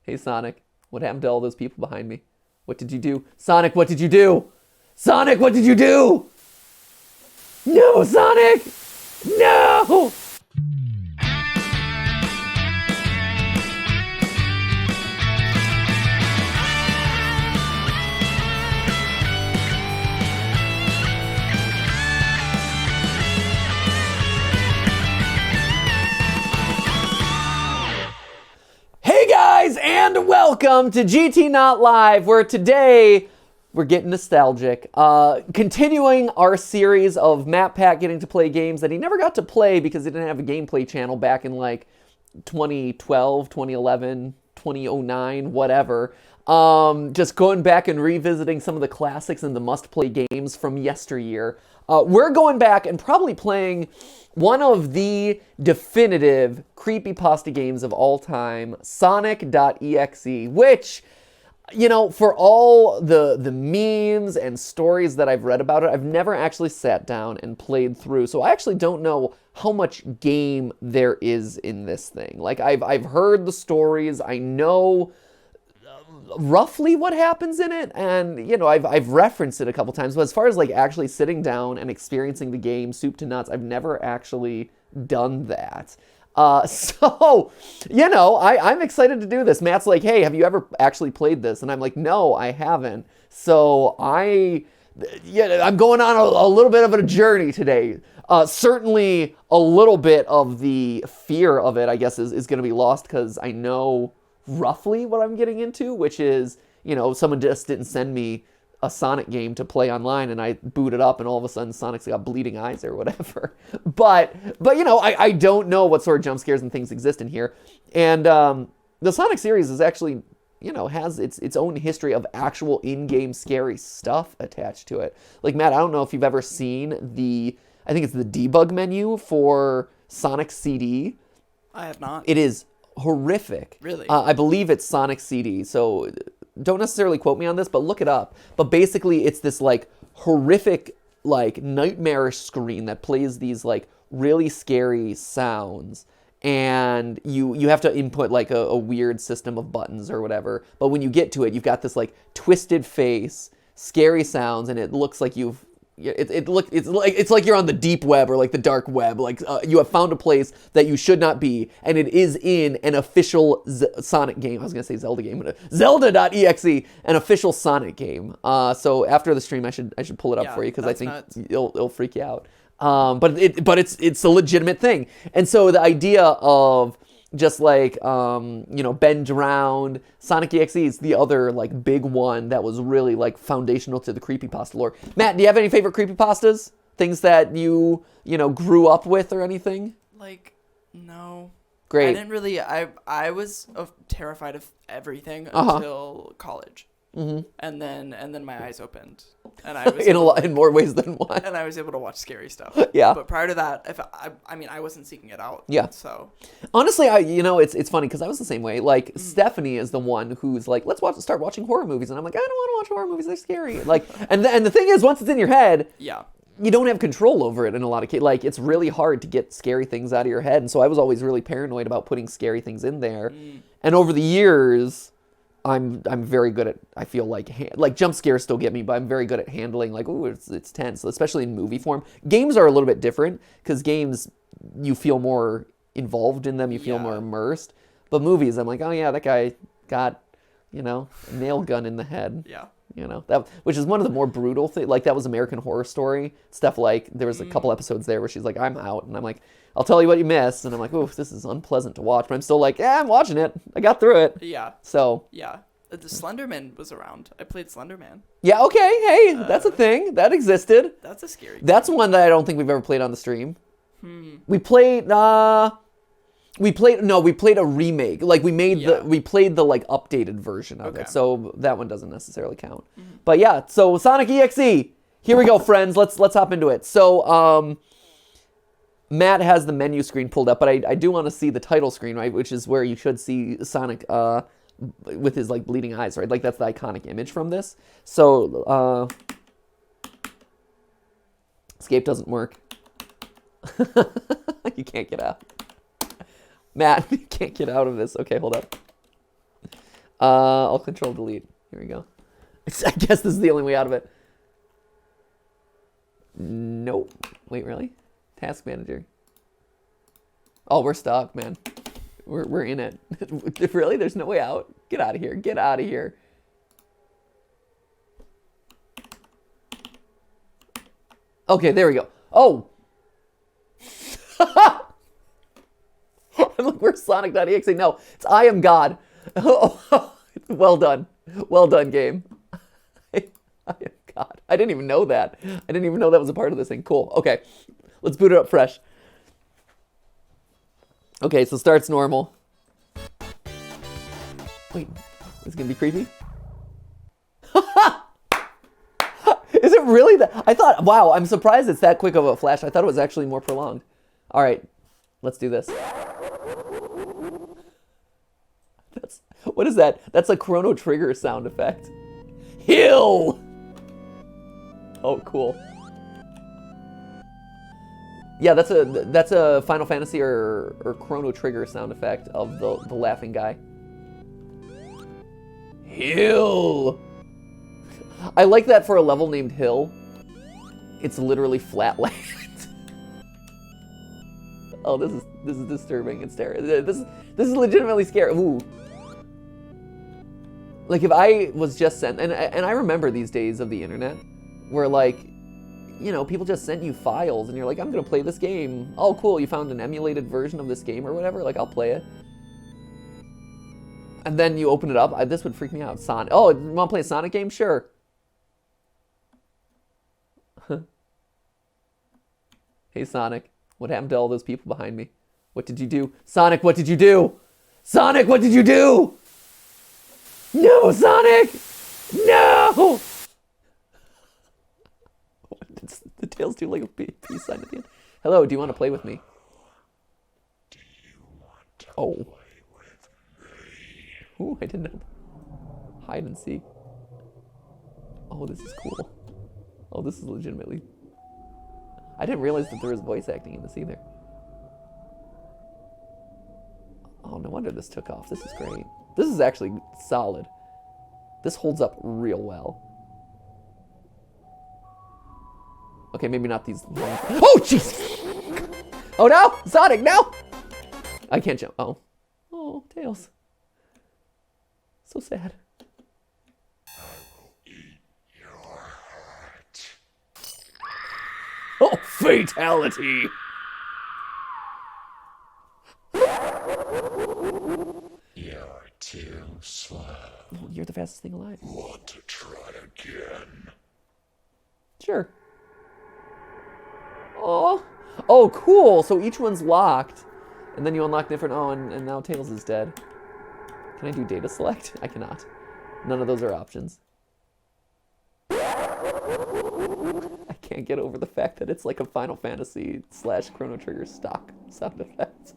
Hey, Sonic, what happened to all those people behind me? What did you do? Sonic, what did you do? Sonic, what did you do? No, Sonic! No! Hey guys, and welcome to GT Not Live, where today we're getting nostalgic. Continuing our series of Matt Pat getting to play games that he never got to play because he didn't have a gameplay channel back in like 2012, 2011, 2009, whatever. Just going back and revisiting some of the classics and the must-play games from yesteryear. We're going back and probably playing one of the definitive creepypasta games of all time, Sonic.EXE, which, you know, for all the memes and stories that I've read about it, I've never actually sat down and played through, so I actually don't know how much game there is in this thing. Like, I've heard the stories, I know roughly what happens in it, and you know, I've referenced it a couple times, but as far as like actually sitting down and experiencing the game soup to nuts, I've never actually done that. So, you know, I'm excited to do this. Matt's like, hey, have you ever actually played this? And I'm like, no, I haven't. So I'm going on a little bit of a journey today. Certainly a little bit of the fear of it, I guess, is going to be lost because I know roughly what I'm getting into, which is, you know, someone just didn't send me a Sonic game to play online and I boot it up and all of a sudden Sonic's got bleeding eyes or whatever. But you know, I don't know what sort of jump scares and things exist in here. And the Sonic series is actually, you know, has its own history of actual in-game scary stuff attached to it. Like, Matt, I don't know if you've ever seen I think it's the debug menu for Sonic CD. I have not. It is horrific. Really? I believe it's Sonic CD, so don't necessarily quote me on this, but look it up. But basically, it's this like horrific, like nightmarish screen that plays these like really scary sounds, and you have to input like a weird system of buttons or whatever. But when you get to it, you've got this like twisted face, scary sounds, and it looks like it's like you're on the deep web or like the dark web. Like you have found a place that you should not be, and it is in an official Sonic game. I was gonna say Zelda game, but Zelda.exe, an official Sonic game. So after the stream, I should pull it up for you because I think it'll freak you out. But it's a legitimate thing, and so the idea of just like, you know, bend around. Sonic.exe is the other, like, big one that was really, like, foundational to the creepypasta lore. Matt, do you have any favorite creepypastas? Things that you know, grew up with or anything? Like, no. Great. I didn't really, I was terrified of everything until college. Mm-hmm. And then my eyes opened, and I was in more ways than one. And I was able to watch scary stuff. Yeah. But prior to that, I wasn't seeking it out. Yeah. So honestly, you know, it's funny because I was the same way. Like Stephanie is the one who's like, let's start watching horror movies, and I'm like, I don't want to watch horror movies. They're scary. Like, and the thing is, once it's in your head, yeah, you don't have control over it in a lot of cases. Like, it's really hard to get scary things out of your head, and so I was always really paranoid about putting scary things in there. And over the years, I'm very good at, I feel like jump scares still get me, but I'm very good at handling like, ooh, it's tense, especially in movie form. Games are a little bit different because games, you feel more involved in them, you feel more immersed. But movies, I'm like, oh yeah, that guy got, you know, a nail gun in the head. Yeah. You know, that, which is one of the more brutal things. Like, that was American Horror Story stuff. Like, there was a couple episodes there where she's like, I'm out, and I'm like, I'll tell you what you missed, and I'm like, oof, this is unpleasant to watch, but I'm still like, yeah, I'm watching it. I got through it. Yeah. So. Yeah. The Slenderman was around. I played Slenderman. Yeah, okay, hey, that's a thing. That existed. That's a scary game. That's one that I don't think we've ever played on the stream. We played a remake. Like, we played the like updated version of it. So that one doesn't necessarily count. But yeah, so Sonic.exe. Here we go, friends. Let's hop into it. So Matt has the menu screen pulled up, but I do want to see the title screen, right? Which is where you should see Sonic with his like bleeding eyes, right? Like, that's the iconic image from this. So escape doesn't work. You can't get out. Matt, you can't get out of this. Okay, hold up. I'll control delete. Here we go. I guess this is the only way out of it. Nope. Wait, really? Task manager. Oh, we're stuck, man. We're in it. Really? There's no way out? Get out of here. Get out of here. Okay, there we go. Oh! Look, we're Sonic.EXE. No, it's I am God. Oh, well done. Well done, game. I am God. I didn't even know that. I didn't even know that was a part of this thing. Cool. Okay, let's boot it up fresh. Okay, so starts normal. Wait, is it gonna be creepy? Is it really that? I thought, wow, I'm surprised it's that quick of a flash. I thought it was actually more prolonged. All right, let's do this. What is that? That's a Chrono Trigger sound effect. Hill! Oh, cool. Yeah, that's a Final Fantasy or Chrono Trigger sound effect of the laughing guy. Hill! I like that for a level named Hill. It's literally flat land. Oh, this is disturbing. It's terrible. This is legitimately scary. Ooh. Like if I was just sent, and I remember these days of the internet, where like, you know, people just sent you files, and you're like, I'm gonna play this game. Oh, cool! You found an emulated version of this game or whatever. Like, I'll play it. And then you open it up. This would freak me out. Sonic. Oh, you want to play a Sonic game? Sure. Hey, Sonic. What happened to all those people behind me? What did you do? Sonic, what did you do? Sonic, what did you do? No, Sonic! No! The tails do like a peace sign at the end. Hello, do you want to play with me? Do you want to Oh. play with me? Ooh, I didn't know. Hide and seek. Oh, this is cool. Oh, this is legitimately... I didn't realize that there was voice acting in this either. Oh, no wonder this took off. This is great. This is actually solid. This holds up real well. Okay, maybe not these long... Oh, jeez! Oh, no! Sonic, no! I can't jump. Oh. Oh, Tails. So sad. I will eat your heart. Oh, fatality! You're too slow. Oh, you're the fastest thing alive. Want to try again? Sure. Oh. Oh, cool. So each one's locked. And then you unlock different... Oh, and now Tails is dead. Can I do data select? I cannot. None of those are options. I can't get over the fact that it's like a Final Fantasy / Chrono Trigger stock sound effect.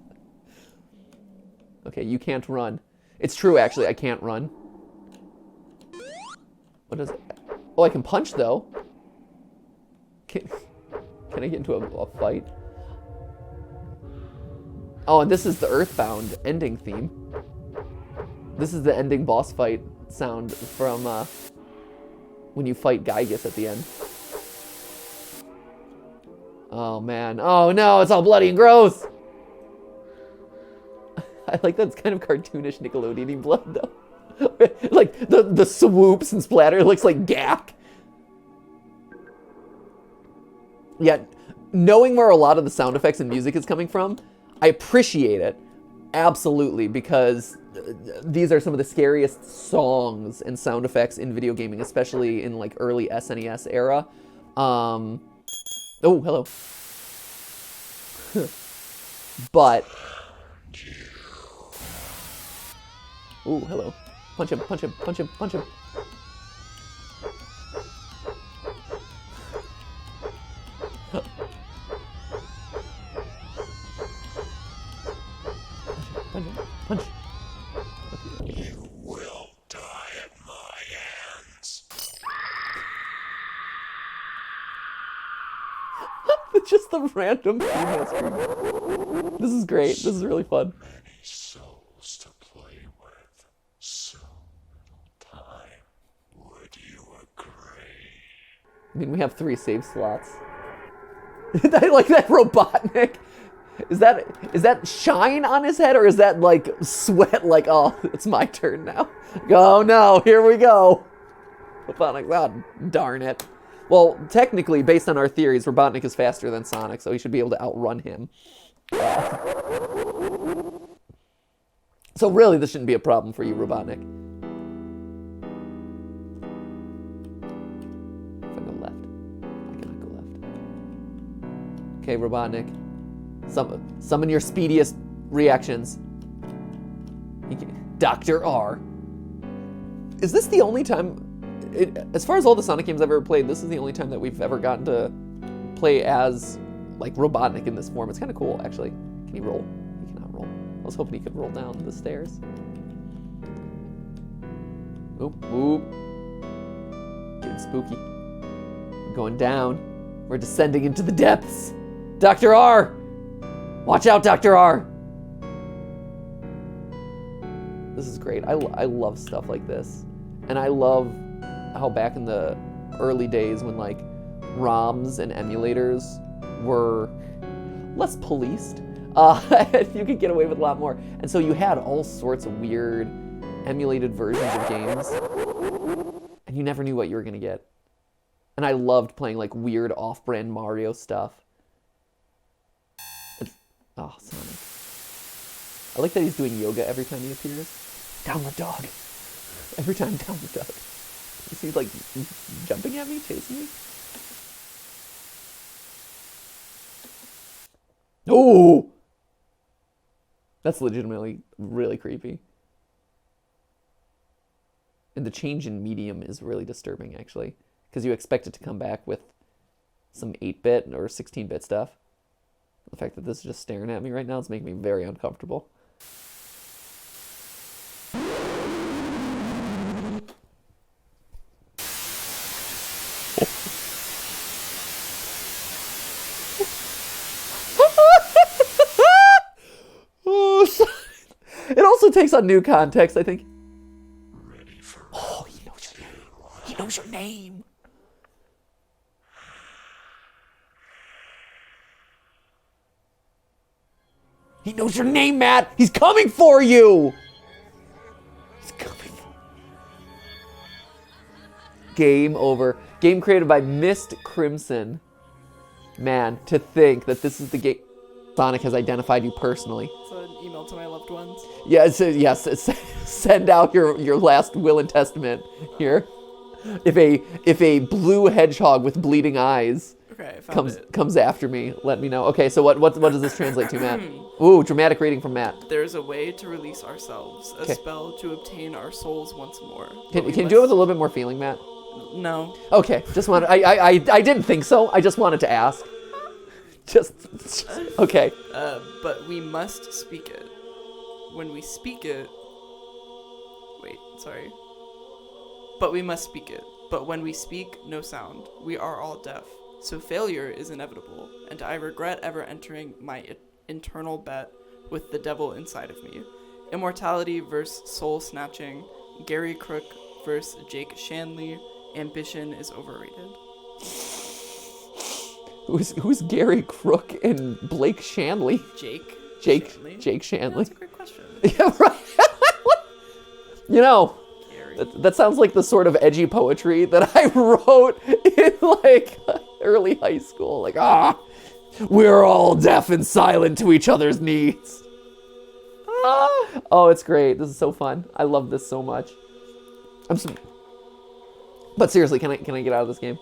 Okay, you can't run. It's true, actually. I can't run. What is it? Oh, I can punch, though. Can I get into a fight? Oh, and this is the Earthbound ending theme. This is the ending boss fight sound from when you fight Gygus at the end. Oh, man. Oh, no, it's all bloody and gross. I like that it's kind of cartoonish Nickelodeon-y blood, though. Like, the swoops and splatter looks like gack. Yeah, knowing where a lot of the sound effects and music is coming from, I appreciate it. Absolutely, because these are some of the scariest songs and sound effects in video gaming, especially in like early SNES era. Oh, hello. But... Ooh, hello. Punch him, punch him, punch him, punch him. Punch him, punch. You will die at my hands. Just the random female scream. This is great. This is really fun. Many souls to play with. So I mean, we have 3 save slots. I like that Robotnik. Is that shine on his head, or is that like sweat? Like, oh, it's my turn now. Oh no, here we go. Robotnik, God darn it. Well, technically, based on our theories, Robotnik is faster than Sonic, so he should be able to outrun him. So really, this shouldn't be a problem for you, Robotnik. If I go left, I cannot go left. Okay, Robotnik. Summon your speediest reactions. Dr. R. Is this the only time... as far as all the Sonic games I've ever played, this is the only time that we've ever gotten to play as, like, Robotnik in this form. It's kind of cool, actually. Can he roll? He cannot roll. I was hoping he could roll down the stairs. Oop, oop. Getting spooky. We're going down. We're descending into the depths. Dr. R! Watch out, Dr. R! This is great. I love stuff like this. And I love how back in the early days when like ROMs and emulators were less policed, you could get away with a lot more. And so you had all sorts of weird emulated versions of games, and you never knew what you were gonna get. And I loved playing like weird off-brand Mario stuff. Oh, Sonic. I like that he's doing yoga every time he appears. Downward dog. Every time, downward dog. Is he like jumping at me, chasing me? Oh! That's legitimately really creepy. And the change in medium is really disturbing, actually. Because you expect it to come back with some 8-bit or 16-bit stuff. The fact that this is just staring at me right now is making me very uncomfortable. It also takes on new context, I think. Ready for Oh, he knows your name. He knows your name. He knows your name, Matt. He's coming for you. He's coming for you. Game over. Game created by Mist Crimson. Man, to think that this is the game. Sonic has identified you personally. So an email to my loved ones. Yes, send out your last will and testament here. If a blue hedgehog with bleeding eyes comes after me, let me know. Okay, so what does this translate to, Matt? Ooh, dramatic reading from Matt. There's a way to release ourselves, a spell to obtain our souls once more. Can you do it with a little bit more feeling, Matt? No. Okay, just wanted. I didn't think so. I just wanted to ask. Just okay. But we must speak it. When we speak it... Wait, sorry. But we must speak it. But when we speak, no sound. We are all deaf. So failure is inevitable, and I regret ever entering my internal bet with the devil inside of me. Immortality versus soul snatching. Gary Crook versus Jake Shanley. Ambition is overrated. Who's Gary Crook and Blake Shanley? Jake Shanley. Yeah, that's a great question. Yeah, right. You know, Gary. that sounds like the sort of edgy poetry that I wrote in like early high school. Like, we're all deaf and silent to each other's needs. Oh, it's great. This is so fun. I love this so much. But seriously, can I get out of this game?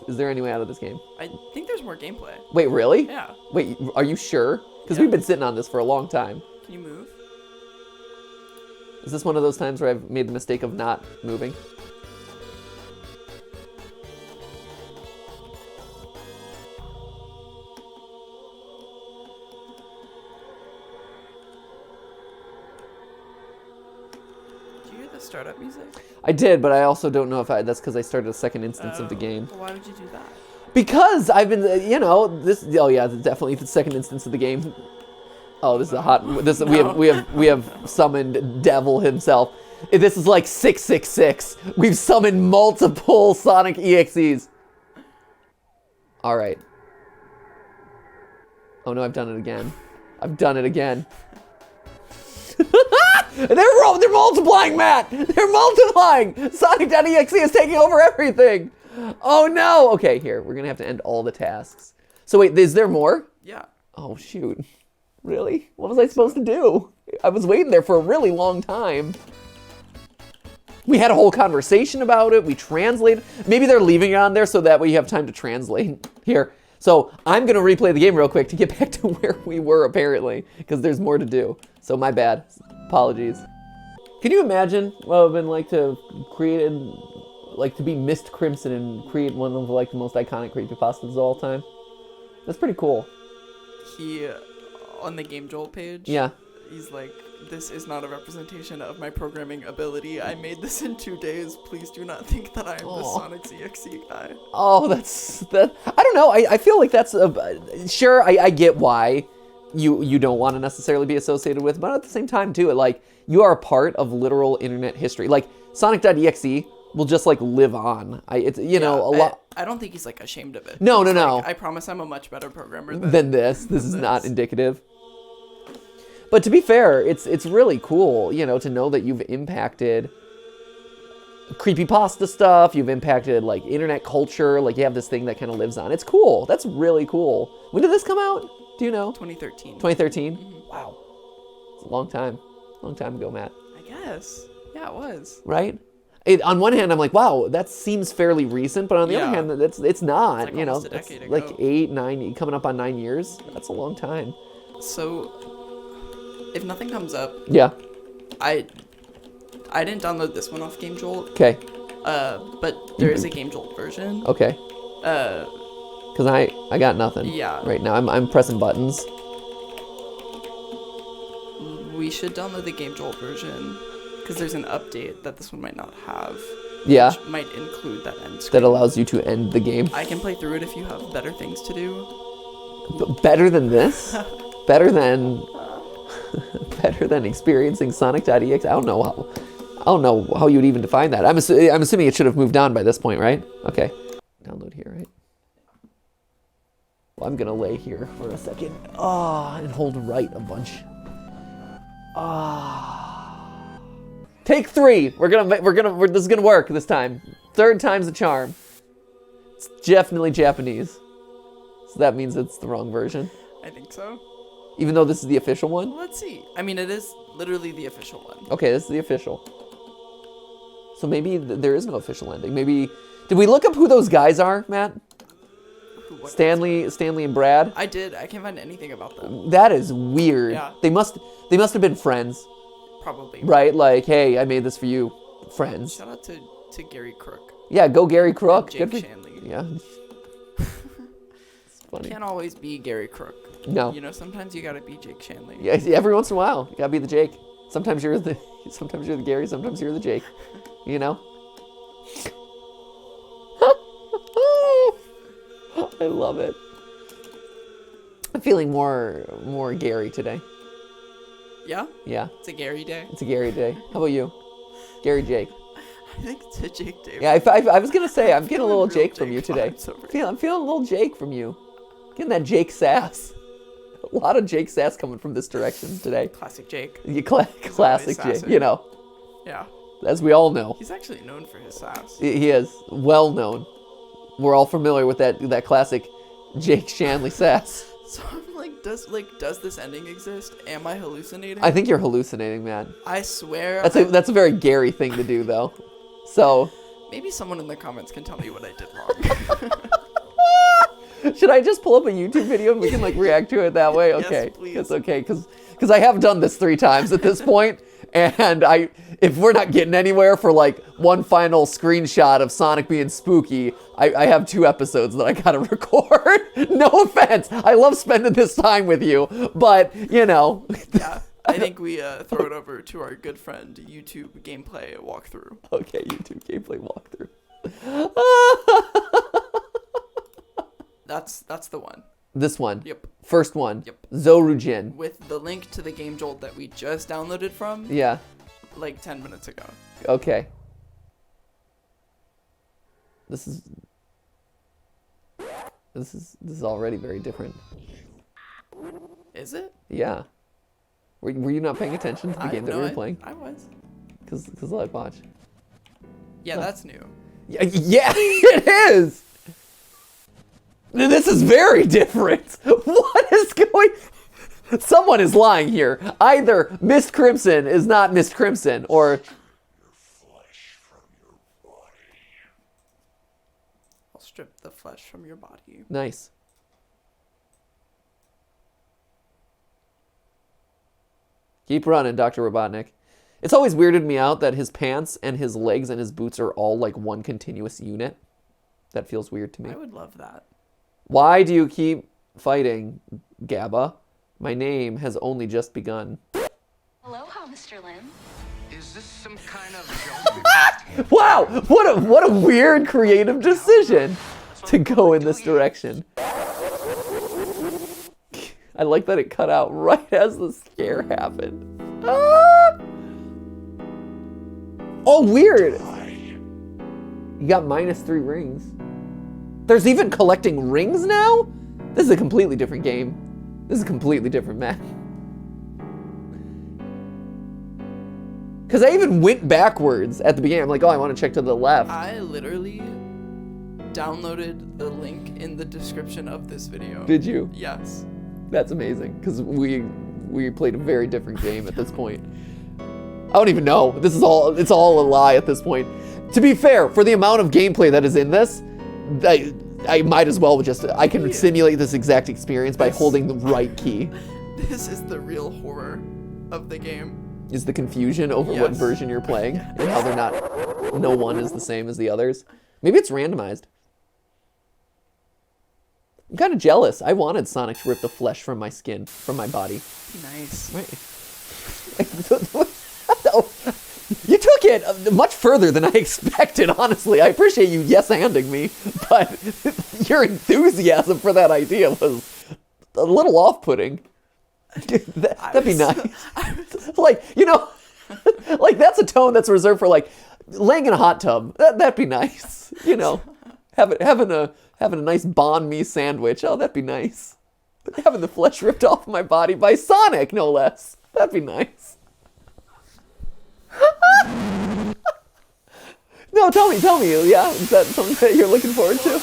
Is there any way out of this game? I think there's more gameplay. Wait, really? Yeah. Wait, are you sure? Because Yeah. we've been sitting on this for a long time. Can you move? Is this one of those times where I've made the mistake of not moving? Did you hear the startup music? I did, but I also don't know if that's because I started a second instance of the game. Well, why would you do that? Because I've been, oh yeah, definitely the second instance of the game. Oh, this is a hot, this, No. we have summoned Devil himself. This is like 666. We've summoned multiple Sonic.EXEs. All right. Oh no, I've done it again. I've done it again. They're multiplying, Matt! They're multiplying! Sonic.EXE is taking over everything! Oh no! Okay, here, we're gonna have to end all the tasks. So wait, is there more? Yeah. Oh shoot. Really? What was I supposed to do? I was waiting there for a really long time. We had a whole conversation about it, we translated. Maybe they're leaving it on there so that way you have time to translate. Here. So I'm gonna replay the game real quick to get back to where we were apparently, because there's more to do. So my bad. Apologies. Can you imagine what it would have been like to create, like to be Mist Crimson and create one of like the most iconic creepypastas of all time? That's pretty cool. He, on the Game Jolt page, Yeah. he's like, this is not a representation of my programming ability. I made this in 2 days. Please do not think that I am the Sonicexe guy. Oh, that. I don't know. I feel like that's sure. I get why you don't want to necessarily be associated with, but at the same time too, like you are a part of literal internet history. Like Sonic.EXE will just like live on. It's you know a lot. I don't think he's like ashamed of it. No, He's no. like, I promise I'm a much better programmer than this. This is not indicative. But to be fair, it's really cool, you know, to know that you've impacted creepypasta stuff, you've impacted like internet culture, like you have this thing that kind of lives on. It's cool. That's really cool. When did this come out? Do you know? 2013. 2013? Mm-hmm. Wow. It's a long time. Long time ago, Matt. I guess. Yeah, it was. Right? On one hand, I'm like, wow, that seems fairly recent, but on the other hand, it's not. It's like you know, almost a decade ago. like 8, 9, coming up on 9 years. That's a long time. So, if nothing comes up, Yeah. I didn't download this one off Game Jolt. Okay. But there is a Game Jolt version. Okay. Uh, Cause I got nothing. Yeah. Right now, I'm pressing buttons. we should download the Game Jolt version because there's an update that this one might not have. Yeah. Which might include that end screen. That allows you to end the game. I can play through it if you have better things to do. But better than this? better than experiencing Sonic.EXE? I don't know how you'd even define that. I'm assuming it should have moved on by this point, right? Okay. Download here, right? Well, I'm gonna lay here for a second. And hold right a bunch. Take 3. This is gonna work this time. 3rd time's the charm. It's definitely Japanese. So that means it's the wrong version. I think so. Even though this is the official one? Well, let's see. I mean, it is literally the official one. Okay, this is the official. So maybe there is no official ending. Maybe, did we look up who those guys are, Matt? Stanley and Brad? I did. I can't find anything about them. That is weird. Yeah. They must have been friends, Probably. right? Like, hey, I made this for you, friends. Shout out to Gary Crook. Yeah, go Gary Crook. Jake Good for- Shanley. Yeah. It's funny. Can't always be Gary Crook. No. You know, sometimes you gotta be Jake Shanley. Yeah, every once in a while, you gotta be the Jake. Sometimes you're the Gary, sometimes you're the Jake. You know? I love it. I'm feeling more Gary today. Yeah? Yeah, It's a Gary day. it's a Gary day. How about you? Gary Jake. I think it's a Jake day. Yeah, I was gonna say, I'm getting a little Feeling real Jake from you Jake today. vibes over here. I'm feeling a little Jake from you. Getting that Jake sass. A lot of Jake sass coming from this direction today. Classic Jake. You classic Jake, sassy. you know, Yeah. as we all know. He's actually known for his sass. He is well known. We're all familiar with that classic Jake Shanley sass. So I'm like, does this ending exist? Am I hallucinating? I think you're hallucinating, man. I swear. That's a very Gary thing to do, though. So, Maybe someone in the comments can tell me what I did wrong. should I just pull up a YouTube video and we can like react to it that way? Yes, Okay, please. That's okay, because I have done this 3 times at this point, and if we're not getting anywhere for like one final screenshot of Sonic being spooky, I have 2 episodes that I gotta record. No offense, I love spending this time with you, but you know. Yeah. I think we throw it over to our good friend YouTube gameplay walkthrough. Okay, YouTube gameplay walkthrough. That's the one. This one. Yep. First one. Yep. Zorujin. With the link to the Game Jolt that we just downloaded from Yeah. like 10 minutes ago. Okay. This This is already very different. Is it? Yeah. Were you not paying attention to the game that we were playing? I was. Because I watch. Yeah, that's new. Yeah, it is. This is very different. What is going? Someone is lying here. Either Mist Crimson is not Mist Crimson, or Your flesh from your body. I'll strip the flesh from your body. nice. Keep running, Dr. Robotnik. It's always weirded me out that his pants and his legs and his boots are all like one continuous unit. That feels weird to me. I would love that. Why do you keep fighting, Gabba? My name has only just begun. Aloha, Mr. Lim. Is this some kind of joke? Wow, what a weird creative decision to go in this direction. I like that it cut out right as the scare happened. Ah! Oh, weird. You got -3 rings. There's even collecting rings now? This is a completely different game. This is a completely different map. Because I even went backwards at the beginning. I'm like, oh, I want to check to the left. I literally downloaded the link in the description of this video. Did you? Yes. That's amazing, because we played a very different game at this point. I don't even know. It's all a lie at this point. To be fair, for the amount of gameplay that is in this, I might as well I can simulate this exact experience by holding the right key. This is the real horror of the game. Is the confusion over what version you're playing and how no one is the same as the others. Maybe it's randomized. I'm kind of jealous. I wanted Sonic to rip the flesh from my skin, from my body. Nice. Right. You took it much further than I expected, honestly. I appreciate you yes-anding me, but your enthusiasm for that idea was a little off-putting. That'd be nice. Like, you know, like that's a tone that's reserved for like laying in a hot tub. That'd be nice. You know, having a nice banh mi sandwich. Oh, that'd be nice. Having the flesh ripped off my body by Sonic, no less. That'd be nice. No, tell me. Yeah, is that something that you're looking forward to?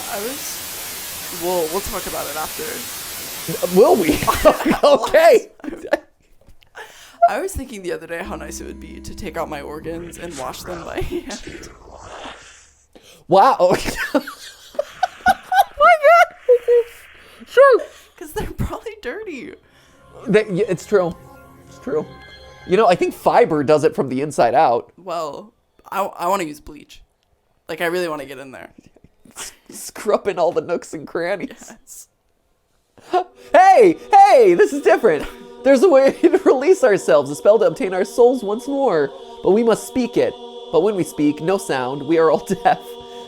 We'll talk about it after. Will we? Okay. I was thinking the other day how nice it would be to take out my organs and wash them by hand. Wow. Oh my God. Sure. Because they're probably dirty. It's true. It's true. You know, I think fiber does it from the inside out. Well, I want to use bleach. Like, I really want to get in there. Scrub in all the nooks and crannies. Yes. Hey, this is different. There's a way to release ourselves, a spell to obtain our souls once more. But we must speak it. But when we speak, no sound, we are all deaf.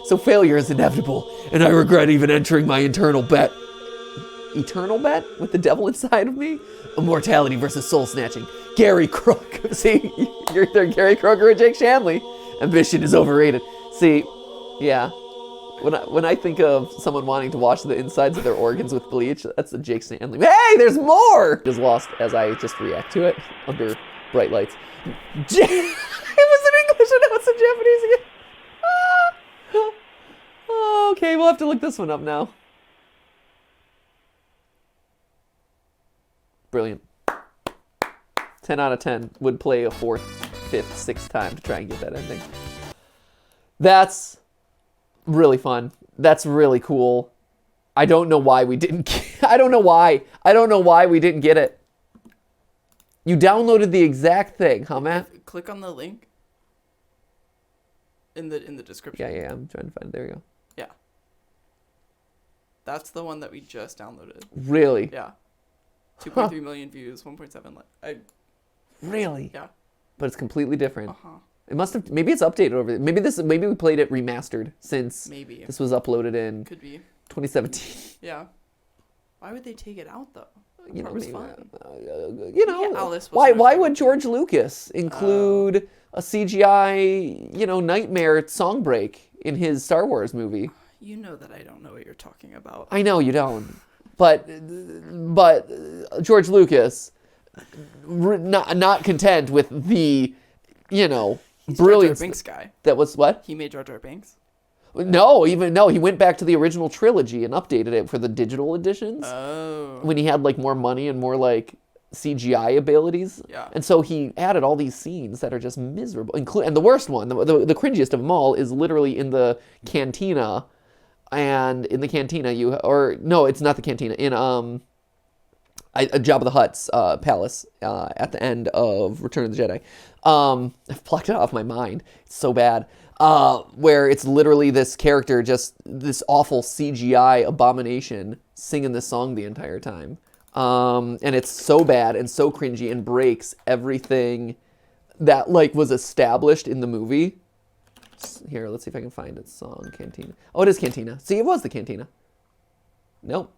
So failure is inevitable, and I regret even entering my eternal bet. Eternal bet? With the devil inside of me? Immortality versus soul snatching. Gary Crook. See, you're either Gary Crook or Jake Shanley. Ambition is overrated. See, yeah. When I think of someone wanting to wash the insides of their organs with bleach, that's the Jake Stanley. Hey, there's more! Is lost as I just react to it under bright lights. It was in English and now it's in Japanese again. Okay, we'll have to look this one up now. Brilliant. 10 out of 10. Would play a 4th, 5th, 6th time to try and get that ending. That's really fun. That's really cool. I don't know why we didn't I don't know why we didn't get it. You downloaded the exact thing, huh, Matt? Click on the link in the description. Yeah, I'm trying to find it. There we go. Yeah. That's the one that we just downloaded. Really? Yeah. 2.3 million views, 1.7 Really? Yeah. But it's completely different. Uh-huh. It must have. Maybe it's updated over there. Maybe we played it remastered since Maybe. this was uploaded in Could be. 2017. Yeah. Why would they take it out though? You know, It was maybe, fun. you know, Yeah, Alice was why originally would George Lucas include a CGI, nightmare song break in his Star Wars movie? You know that I don't know what you're talking about. I know you don't. But George Lucas, not content with the, He's brilliance. Jar Jar Binks guy. That was what? He made Jar Jar Binks. No, he went back to the original trilogy and updated it for the digital editions. Oh. When he had like more money and more like CGI abilities. Yeah. And so he added all these scenes that are just miserable. And the worst one, the cringiest of them all, is literally in the cantina. And in the cantina, it's not the cantina. In Jabba the Hutt's palace at the end of Return of the Jedi. I've plucked it off my mind. It's so bad. Where it's literally this character, just this awful CGI abomination, singing this song the entire time. And it's so bad and so cringy and breaks everything that like was established in the movie. Here, let's see if I can find it. Song Cantina. Oh, it is Cantina. See, it was the Cantina. Nope.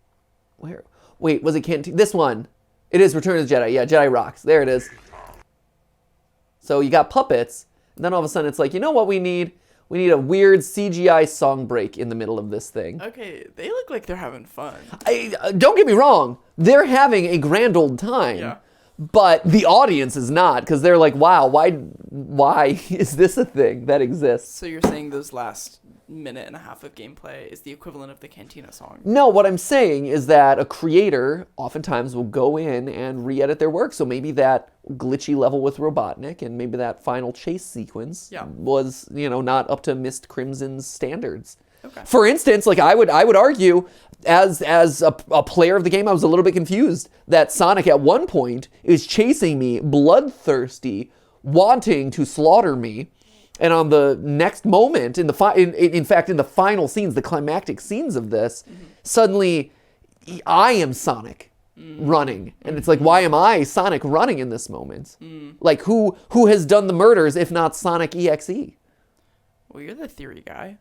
Where? Wait, was it Cantina? This one. It is Return of the Jedi. Yeah, Jedi Rocks. There it is. So you got puppets, and then all of a sudden it's like, you know what we need? We need a weird CGI song break in the middle of this thing. Okay, they look like they're having fun. Don't get me wrong. They're having a grand old time. Yeah. But the audience is not, because they're like, wow, why is this a thing that exists? So you're saying those last minute and a half of gameplay is the equivalent of the Cantina song? No, what I'm saying is that a creator oftentimes will go in and re-edit their work. So maybe that glitchy level with Robotnik and maybe that final chase sequence was, not up to Mist Crimson's standards. Okay. For instance, like I would argue, as a player of the game, I was a little bit confused that Sonic at one point is chasing me, bloodthirsty, wanting to slaughter me, and on the next moment, in fact, in the final scenes, the climactic scenes of this, suddenly I am Sonic running, and it's like, why am I Sonic running in this moment? Like who has done the murders if not Sonic.EXE? Well, you're the theory guy.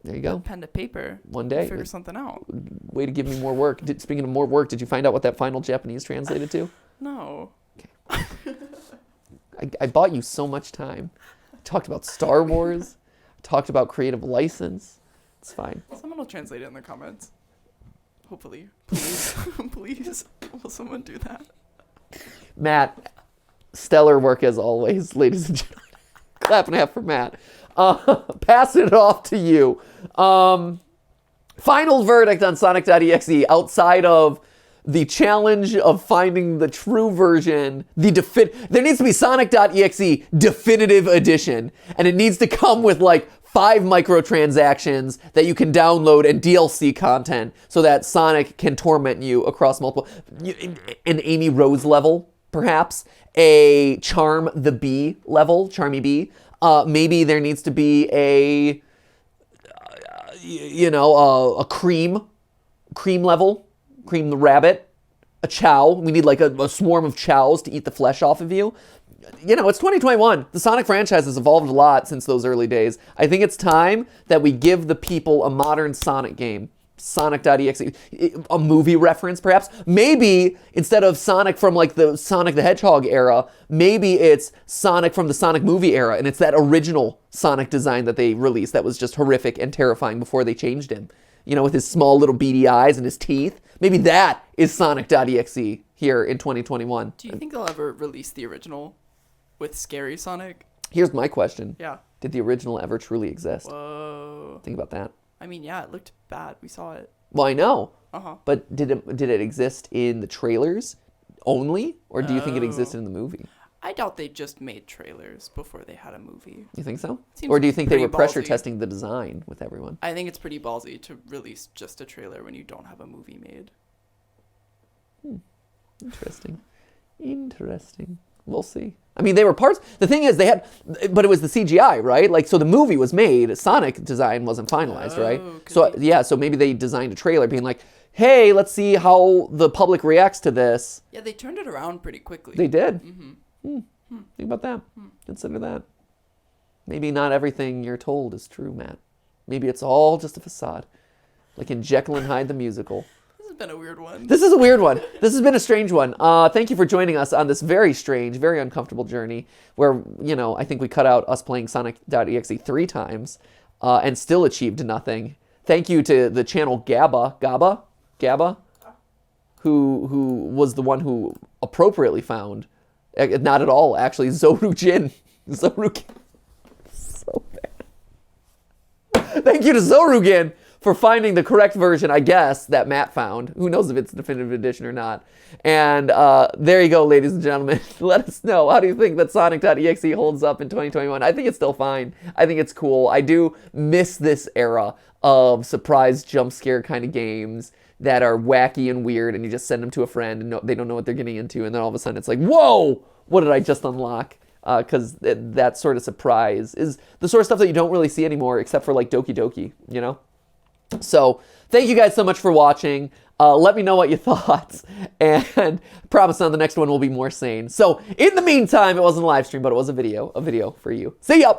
There you go. Pen to paper. One day. Figure something out. Way to give me more work. Speaking of more work, did you find out what that final Japanese translated to? No. I bought you so much time. I talked about Star Wars. I talked about creative license. It's fine. Someone will translate it in the comments. Hopefully. Please. Please. Will someone do that? Matt, stellar work as always, ladies and gentlemen. Clap and a half for Matt. Passing it off to you. Final verdict on Sonic.EXE outside of the challenge of finding the true version. There needs to be Sonic.EXE Definitive Edition, and it needs to come with like 5 microtransactions that you can download and DLC content so that Sonic can torment you across multiple. An Amy Rose level, perhaps. A Charm the Bee level, Charmy Bee. Maybe there needs to be a cream level, Cream the Rabbit, a Chow. We need like a swarm of Chows to eat the flesh off of you. It's 2021. The Sonic franchise has evolved a lot since those early days. I think it's time that we give the people a modern Sonic game. Sonic.exe, a movie reference perhaps. Maybe instead of Sonic from like the Sonic the Hedgehog era, maybe it's Sonic from the Sonic movie era, and it's that original Sonic design that they released that was just horrific and terrifying before they changed him. With his small little beady eyes and his teeth. Maybe that is Sonic.exe here in 2021. Do you think they'll ever release the original with Scary Sonic? Here's my question. Yeah. Did the original ever truly exist? Whoa. Think about that. I mean, yeah, it looked bad. We saw it. Well, I know. Uh-huh. But did it exist in the trailers only? Or do you think it existed in the movie? I doubt they just made trailers before they had a movie. You think so? Seems Or do you think they pretty were pressure ballsy. testing the design with everyone? I think it's pretty ballsy to release just a trailer when you don't have a movie made. Interesting. We'll see. I mean, they were parts. The thing is, but it was the CGI, right? Like, so the movie was made. Sonic design wasn't finalized, right? So maybe they designed a trailer being like, hey, let's see how the public reacts to this. Yeah, they turned it around pretty quickly. They did. Think about that. Consider that. Maybe not everything you're told is true, Matt. Maybe it's all just a facade. Like in Jekyll and Hyde the musical. This has been a weird one. This is a weird one. This has been a strange one. Thank you for joining us on this very strange, very uncomfortable journey where, I think we cut out us playing Sonic.exe 3 times and still achieved nothing. thank you to the channel Gabba, who was the one who appropriately found, not at all actually, Zoru Jin. So bad. Thank you to Zorugin for finding the correct version, I guess, that Matt found. Who knows if it's definitive edition or not. And there you go, ladies and gentlemen. Let us know. How do you think that Sonic.EXE holds up in 2021? I think it's still fine. I think it's cool. I do miss this era of surprise jump scare kind of games that are wacky and weird, and you just send them to a friend and they don't know what they're getting into, and then all of a sudden it's like, whoa, what did I just unlock? Because that sort of surprise is the sort of stuff that you don't really see anymore, except for like Doki Doki, you know? So thank you guys so much for watching. Let me know what you thought, and I promise on the next one will be more sane. So in the meantime, it wasn't a live stream, but it was a video for you. See ya!